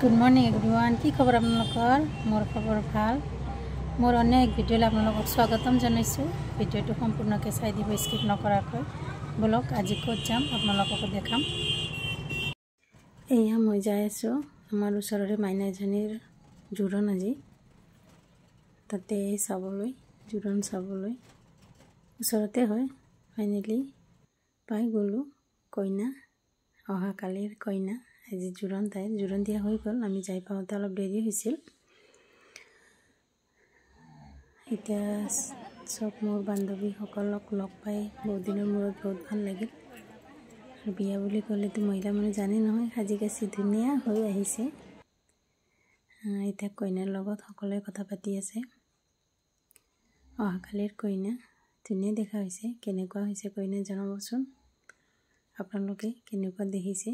good morning everyone की खबर आपनलोकर मोर खबर ভাল मोर अन्य एक भिडिओ आपनलोকক स्वागतम जनाइছো भिडिओটো সম্পূৰ্ণকৈ চাই দিব স্কিপ নকৰাকৈ ব্লগ আজি ক'ত যাম आपनलोকক দেখাম এয়া মই যাই আছো আমাৰ ওচৰৰে মাইনাজনীৰ জোৰণ আজি তাতে চাবলৈ জোৰণ চাবলৈ ওচৰতে হয় ফাইনালি পাই গলো কইনা অহা কালিৰ কইনা আজি জোৰণ তাই জোৰণ দিয়া হৈ গল আমি যাই পাওঁতে অলপ দেৰি হৈছিল এটা সব মোৰ বান্ধৱী সকলক লগ পাই বহুত দিনৰ মূৰত বহুত ভাল লাগিল বিয়া বুলি ক'লে তো মহিলা মানুহ জানে নহয় সাজি কাচি ধুনীয়া হৈ আহিছে এটা কইনাৰ লগত সকলোৱে কথা পাতি আছে অহা কালিৰ কইনা ধুনীয়া দেখা হৈছে কেনেকুৱা হৈছে কইনা জনাবচোন আপোনালোকে কেনেকুৱা দেখিছে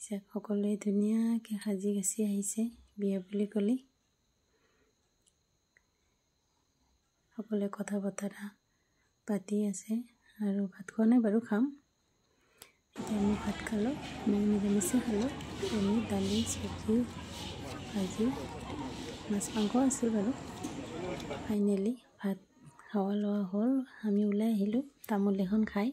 সকলোৱে ধুনীয়াকৈ সাজি কাচি আহিছে বিয়া বুলি ক'লে সকলোৱে কথা বতৰা পাতি আছে আৰু ভাত খোৱা নাই বাৰু খাম এতিয়া আমি ভাত খালোঁ মই নিৰামিষে খালোঁ আমি দালি চব্জি ভাজি মাছ মাংস আছিল বাৰু ফাইনেলি ভাত খাওয়া লোৱা হ'ল আমি ওলাই আহিলোঁ তামোল এখন খাই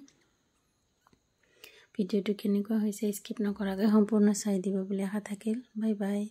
ভিডিওটো কেনেকুৱা হৈছে স্কিপ নকৰাকৈ সম্পূৰ্ণ চাই দিব বুলি আশা থাকিল বাই বাই